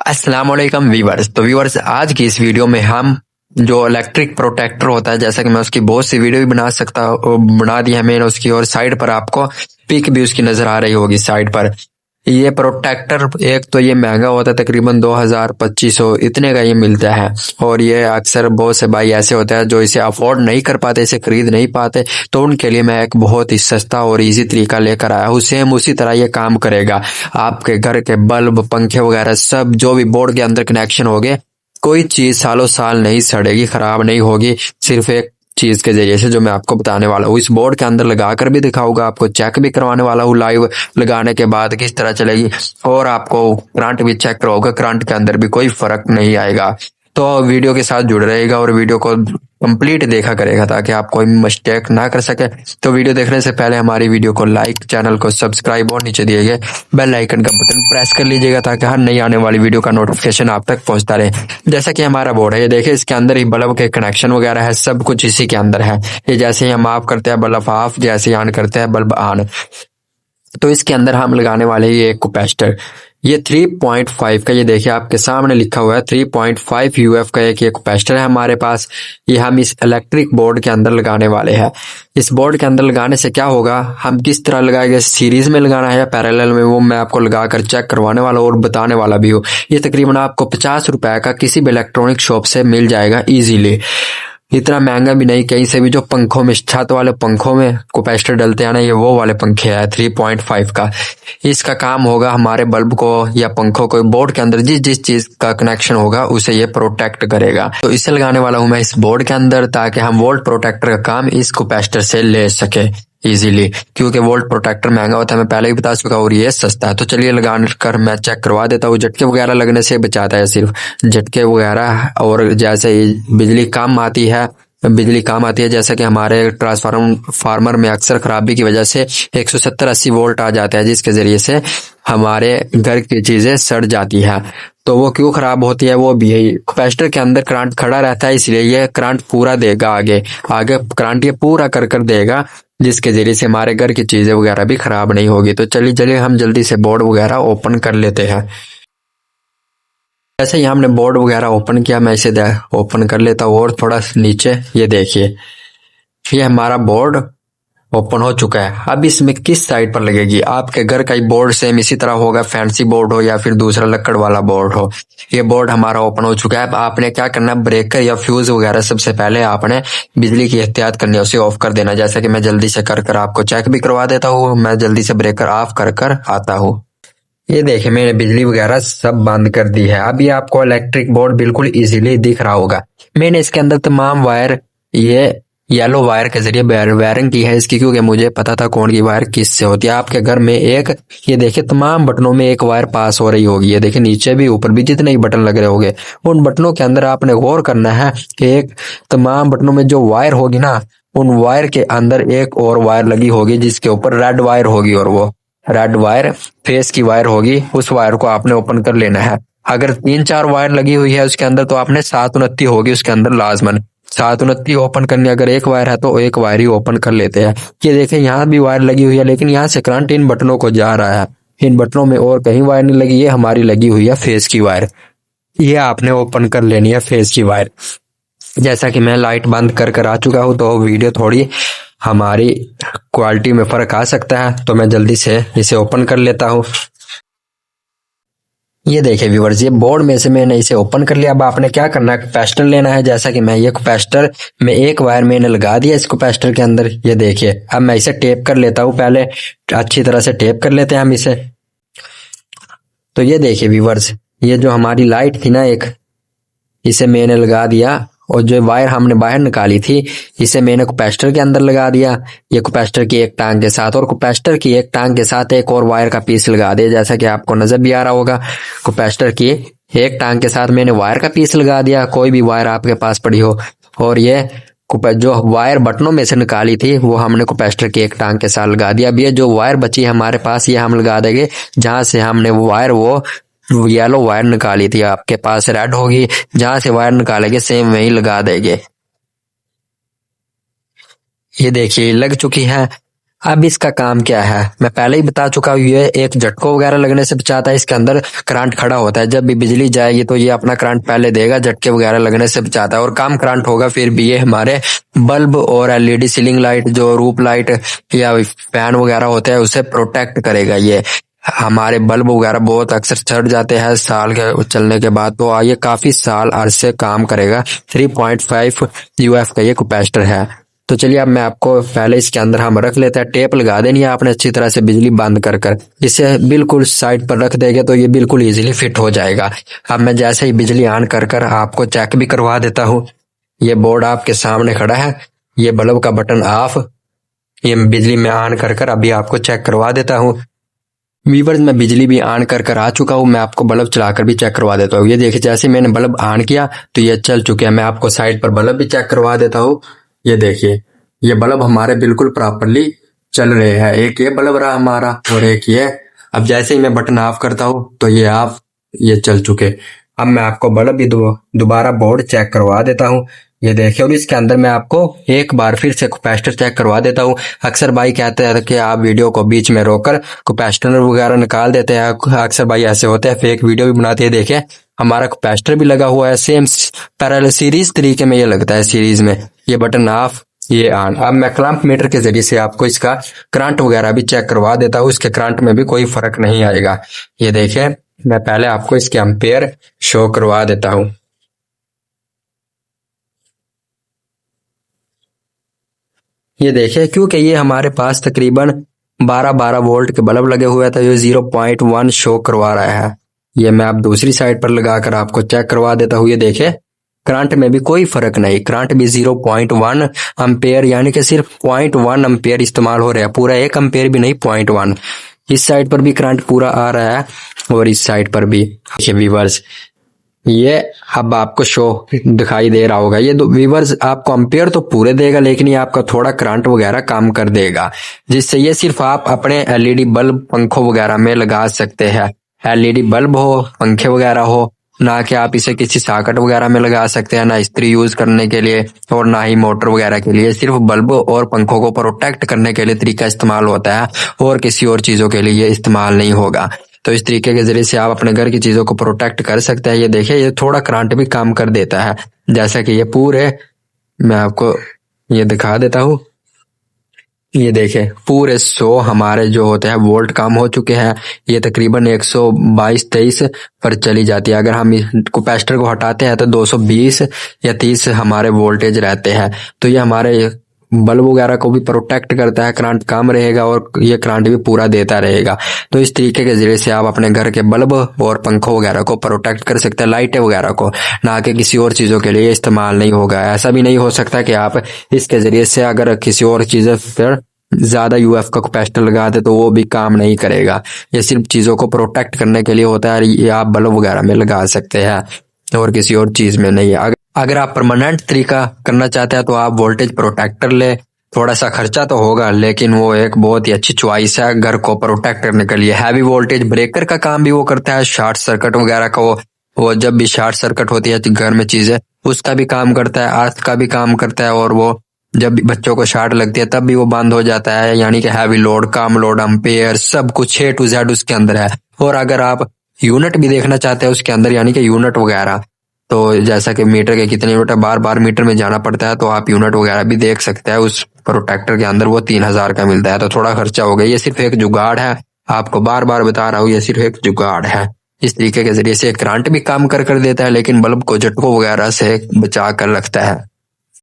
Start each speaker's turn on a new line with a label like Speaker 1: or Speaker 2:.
Speaker 1: अस्सलाम वालेकुम व्यूअर्स। तो व्यूअर्स, आज की इस वीडियो में हम जो इलेक्ट्रिक प्रोटेक्टर होता है, जैसा कि मैं उसकी बहुत सी वीडियो भी बना दी है मैंने उसकी, और साइड पर आपको पिक भी उसकी नजर आ रही होगी साइड पर। ये प्रोटेक्टर एक तो ये महंगा होता है, तकरीबन 2000-2500 इतने का ये मिलता है। और ये अक्सर बहुत से भाई ऐसे होते हैं जो इसे अफोर्ड नहीं कर पाते, इसे खरीद नहीं पाते, तो उनके लिए मैं एक बहुत ही सस्ता और इजी तरीका लेकर आया हूँ। सेम उसी तरह ये काम करेगा। आपके घर के बल्ब, पंखे वगैरह सब जो भी बोर्ड के अंदर कनेक्शन होंगे, कोई चीज सालों साल नहीं सड़ेगी, खराब नहीं होगी। सिर्फ एक चीज के जरिए से जो मैं आपको बताने वाला हूँ, इस बोर्ड के अंदर लगा कर भी दिखाऊंगा, आपको चेक भी करवाने वाला हूँ लाइव लगाने के बाद किस तरह चलेगी, और आपको करंट भी चेक करवाऊंगा, करंट के अंदर भी कोई फर्क नहीं आएगा। तो वीडियो के साथ जुड़ रहेगा और वीडियो को कंप्लीट देखा करेगा ताकि आप कोई मिस्टेक ना कर सके। तो वीडियो देखने से पहले हमारी वीडियो को लाइक, चैनल को सब्सक्राइब और नीचे दिए गए बेल आइकन का बटन प्रेस कर लीजिएगा ताकि हर नई आने वाली वीडियो का नोटिफिकेशन आप तक पहुंचता रहे। जैसा कि हमारा बोर्ड है, ये देखिए, इसके अंदर ही बल्ब के कनेक्शन वगैरह है, सब कुछ इसी के अंदर है। ये जैसे ही हम ऑफ करते हैं बल्ब ऑफ, जैसे ही ऑन करते हैं बल्ब ऑन। तो इसके अंदर हम लगाने वाले ये एक कैपेसिटर, ये 3.5 का, ये देखिए आपके सामने लिखा हुआ है 3.5 यूएफ का एक ये कैपेसिटर है हमारे पास। ये हम इस इलेक्ट्रिक बोर्ड के अंदर लगाने वाले हैं। इस बोर्ड के अंदर लगाने से क्या होगा, हम किस तरह लगाएंगे, सीरीज में लगाना है या पैरेलल में, वो मैं आपको लगाकर चेक करवाने वाला हूँ और बताने वाला भी हूँ। ये तकरीबन आपको 50 रुपए का किसी भी इलेक्ट्रॉनिक शॉप से मिल जाएगा इजीली। इतना महंगा भी नहीं, कहीं से भी। जो पंखों में, छत वाले पंखों में कैपेसिटर डलते हैं ना, ये वो वाले पंखे हैं 3.5 का। इसका काम होगा हमारे बल्ब को या पंखों को, बोर्ड के अंदर जिस जिस चीज का कनेक्शन होगा उसे ये प्रोटेक्ट करेगा। तो इसे लगाने वाला हूं मैं इस बोर्ड के अंदर, ताकि हम वोल्ट प्रोटेक्टर का काम इस कैपेसिटर से ले सके इजीली, क्योंकि वोल्ट प्रोटेक्टर महंगा होता है, मैं पहले ही बता चुका, और ये सस्ता है। तो चलिए लगा कर मैं चेक करवा देता हूँ। झटके वगैरह लगने से बचाता है, सिर्फ झटके वगैरह। और जैसे ही बिजली कम आती है, जैसा कि हमारे ट्रांसफार्मर में अक्सर खराबी की वजह से 170-80 वोल्ट आ जाता है, जिसके जरिए से हमारे घर की चीजें सड़ जाती है। तो वो क्यों खराब होती है, वो भी यही कैपेसिटर के अंदर करंट खड़ा रहता है, इसलिए ये करंट पूरा देगा, आगे आगे करंट ये पूरा कर देगा, जिसके जरिए से हमारे घर की चीजें वगैरह भी खराब नहीं होगी। तो चलिए हम जल्दी से बोर्ड वगैरह ओपन कर लेते हैं। जैसे ही हमने बोर्ड वगैरह ओपन किया, मैं इसे ओपन कर लेता हूँ और थोड़ा नीचे, ये देखिए, ये हमारा बोर्ड ओपन हो चुका है। अब इसमें किस साइड पर लगेगी, आपके घर का ही बोर्ड सेम इसी तरह होगा, फैंसी बोर्ड हो या फिर दूसरा लकड़ वाला बोर्ड हो। ये बोर्ड हमारा ओपन हो चुका है। अब आपने क्या करना है, ब्रेकर या फ्यूज वगैरह सबसे पहले आपने बिजली की एहतियात करनी है, उसे ऑफ कर देना। जैसा कि मैं जल्दी से कर आपको चेक भी करवा देता हूँ। मैं जल्दी से ब्रेकर ऑफ कर आता हूँ। ये देखिए, मैंने बिजली वगैरह सब बंद कर दी है। अभी आपको इलेक्ट्रिक बोर्ड बिल्कुल इजीली दिख रहा होगा। मैंने इसके अंदर तमाम वायर, ये येलो वायर के जरिए वायरिंग की है इसकी, क्योंकि मुझे पता था कौन की वायर किस से होती है। आपके घर में एक, ये देखिए, तमाम बटनों में एक वायर पास हो रही होगी। ये देखिए, नीचे भी ऊपर भी जितने ही बटन लग रहे होंगे, उन बटनों के अंदर आपने गौर करना है कि एक तमाम बटनों में जो वायर होगी ना, उन वायर के अंदर एक और वायर लगी होगी जिसके ऊपर रेड वायर होगी, और वो रेड वायर फेस की वायर होगी। उस वायर को आपने ओपन कर लेना है। अगर 3-4 वायर लगी हुई है उसके अंदर, तो आपने 7 होगी उसके अंदर लाजमन 7 ओपन करनी। अगर एक वायर है तो एक वायर ही ओपन कर लेते हैं। ये देखें, यहाँ भी वायर लगी हुई है, लेकिन यहाँ से करंट इन बटनों को जा रहा है। इन बटनों में और कहीं वायर नहीं लगी है, हमारी लगी हुई है फेस की वायर। ये आपने ओपन कर लेनी है फेस की वायर। जैसा कि मैं लाइट बंद कर आ चुका हूँ, तो वीडियो थोड़ी हमारी क्वालिटी में फर्क आ सकता है, तो मैं जल्दी से इसे ओपन कर लेता हूँ। ये देखिए व्यूअर्स, ये बोर्ड में से मैंने इसे ओपन कर लिया। अब आपने क्या करना है, कैपेसिटर लेना है। जैसा कि मैं ये कैपेसिटर में एक वायर मैंने लगा दिया इस कैपेसिटर के अंदर। ये देखिए, अब मैं इसे टेप कर लेता हूँ। पहले अच्छी तरह से टेप कर लेते हैं हम इसे। तो ये देखिए व्यूअर्स, ये जो हमारी लाइट थी ना एक, इसे मैंने लगा दिया, और जो वायर हमने बाहर निकाली थी इसे मैंने कैपेसिटर के अंदर लगा दिया, ये कैपेसिटर की एक टांग के साथ। और कैपेसिटर की एक टांग के साथ एक और वायर का पीस लगा दिया, जैसा कि आपको नजर भी आ रहा होगा। कैपेसिटर की एक टांग के साथ मैंने वायर का पीस लगा दिया, कोई भी वायर आपके पास पड़ी हो। और ये जो वायर बटनों में से निकाली थी वो हमने कैपेसिटर की एक टांग के साथ लगा दिया। अब ये जो वायर बची हमारे पास, ये हम लगा देंगे जहां से हमने वो वायर, वो येलो वायर निकाली थी। आपके पास रेड होगी, जहां से वायर निकालेंगे सेम वहीं लगा देंगे। ये देखिए लग चुकी है। अब इसका काम क्या है मैं पहले ही बता चुका हूँ। ये एक झटकों वगैरह लगने से बचाता है। इसके अंदर करंट खड़ा होता है, जब भी बिजली जाएगी तो ये अपना करंट पहले देगा, झटके वगैरह लगने से बचाता है और कम करंट होगा फिर भी ये हमारे बल्ब और एलईडी सीलिंग लाइट, जो रूप लाइट या फैन वगैरह होते हैं, उसे प्रोटेक्ट करेगा। ये हमारे बल्ब वगैरह बहुत अक्सर सड़ जाते हैं साल के चलने के बाद, तो ये काफी साल अरसे काम करेगा। 3.5 UF का ये कैपेसिटर है। तो चलिए अब मैं आपको पहले इसके अंदर हम रख लेते हैं। टेप लगा देनी है आपने अच्छी तरह से बिजली बंद कर कर, इसे बिल्कुल साइड पर रख देंगे तो ये बिल्कुल इजीली फिट हो जाएगा। अब मैं जैसे ही बिजली ऑन कर कर आपको चेक भी करवा देता हूँ। ये बोर्ड आपके सामने खड़ा है, ये बल्ब का बटन ऑफ, ये बिजली में ऑन कर कर अभी आपको चेक करवा देता हूँ। वीवर्स मैं बिजली भी ऑन कर कर आ चुका हूँ, मैं आपको बल्ब चलाकर भी चेक करवा देता हूँ। ये देखिए जैसे मैंने बल्ब ऑन किया तो ये चल चुके हैं। मैं आपको साइड पर बल्ब भी चेक करवा देता हूँ। ये देखिए ये बल्ब हमारे बिल्कुल प्रॉपरली चल रहे हैं। एक ये बल्ब रहा हमारा और एक ये। अब जैसे ही मैं बटन ऑफ करता हूँ तो ये ऑफ, ये चल चुके। अब मैं आपको बल्ब भी दोबारा बोर्ड चेक करवा देता हूँ। ये देखिए और इसके अंदर मैं आपको एक बार फिर से कैपेसिटर चेक करवा देता हूँ। अक्सर भाई कहते हैं कि आप वीडियो को बीच में रोककर कैपेसिटर वगैरह निकाल देते हैं। अक्सर भाई ऐसे होते हैं, फेक वीडियो भी बनाते हैं। देखें हमारा कैपेसिटर भी लगा हुआ है, सेम पैरेलल सीरीज तरीके में ये लगता है सीरीज में। ये बटन ऑफ, ये ऑन। अब मैं क्लैंप मीटर के जरिए से आपको इसका करंट वगैरह भी चेक करवा देता हूँ। इसके करंट में भी कोई फर्क नहीं आएगा। ये देखें मैं पहले आपको इसके एम्पेयर शो करवा देता हूँ। ये देखिए क्योंकि ये हमारे पास तकरीबन 12 वोल्ट के बल्ब लगे हुए थे, ये 0.1 शो करवा रहा है। ये मैं आप दूसरी साइड पर लगाकर आपको चेक करवा देता हूँ। ये देखिए करंट में भी कोई फर्क नहीं, करंट भी 0.1 एम्पेयर यानी कि सिर्फ 0.1 एम्पेयर इस्तेमाल हो रहा है, पूरा 1 एम्पेयर भी नहीं, 0.1। इस साइड पर भी करंट पूरा आ रहा है और इस साइड पर भी। देखिए व्यूअर्स ये अब आपको शो दिखाई दे रहा होगा। ये व्यूअर्स आपको एम्पेयर तो पूरे देगा लेकिन ये आपका थोड़ा करंट वगैरह कम कर देगा, जिससे ये सिर्फ आप अपने एलईडी बल्ब पंखों वगैरह में लगा सकते हैं। एलईडी बल्ब हो, पंखे वगैरह हो, ना कि आप इसे किसी सॉकेट वगैरह में लगा सकते हैं, ना इस्त्री यूज करने के लिए और ना ही मोटर वगैरह के लिए। सिर्फ बल्ब और पंखों को प्रोटेक्ट करने के लिए तरीका इस्तेमाल होता है और किसी और चीजों के लिए ये इस्तेमाल नहीं होगा। तो इस तरीके के जरिए से आप अपने घर की चीजों को प्रोटेक्ट कर सकते हैं। ये देखिए ये थोड़ा करंट भी कम कर देता है, जैसा कि ये पूरे मैं आपको ये दिखा देता हूँ। ये देखें पूरे 100 हमारे जो होते हैं वोल्ट कम हो चुके हैं। ये तकरीबन 122-23 पर चली जाती है। अगर हम कैपेसिटर को हटाते हैं तो 220 या 30 हमारे वोल्टेज रहते हैं। तो ये हमारे बल्ब वगैरह को भी प्रोटेक्ट करता है, करंट कम रहेगा और ये करंट भी पूरा देता रहेगा। तो इस तरीके के जरिए से आप अपने घर के बल्ब और पंखों वगैरह को प्रोटेक्ट कर सकते हैं, लाइटें वगैरह को, ना कि किसी और चीजों के लिए इस्तेमाल नहीं होगा। ऐसा भी नहीं हो सकता कि आप इसके जरिए से अगर किसी और चीज पर ज्यादा यूएफ का कैपेसिटर लगा दे तो वो भी काम नहीं करेगा। ये सिर्फ चीजों को प्रोटेक्ट करने के लिए होता है, ये आप बल्ब वगैरह में लगा सकते हैं और किसी और चीज में नहीं। अगर आप परमानेंट तरीका करना चाहते हैं तो आप वोल्टेज प्रोटेक्टर ले। थोड़ा सा खर्चा तो होगा लेकिन वो एक बहुत ही अच्छी चॉइस है घर को प्रोटेक्ट करने के लिए। हैवी वोल्टेज ब्रेकर का काम भी वो करता है, शॉर्ट सर्किट वगैरह का वो जब भी शॉर्ट सर्किट होती है घर में चीजें, उसका भी काम करता है, अर्थ का भी काम करता है, और वो जब बच्चों को शॉर्ट लगती है तब भी वो बंद हो जाता है। यानी कि हैवी लोड, कम लोड, एम्पेयर सब कुछ A to Z उसके अंदर है। और अगर आप यूनिट भी देखना चाहते हैं उसके अंदर, यानी कि यूनिट वगैरह, तो जैसा कि मीटर के कितने यूनिट है, बार बार मीटर में जाना पड़ता है, तो आप यूनिट वगैरह भी देख सकते हैं उस प्रोटेक्टर के अंदर। वो 3000 का मिलता है, तो थोड़ा खर्चा हो गया। ये सिर्फ एक जुगाड़ है, आपको बार बार बता रहा हूँ, ये सिर्फ एक जुगाड़ है। इस तरीके के जरिए से करंट भी कम कर देता है लेकिन बल्ब को झटकों वगैरह से बचा कर रखता है।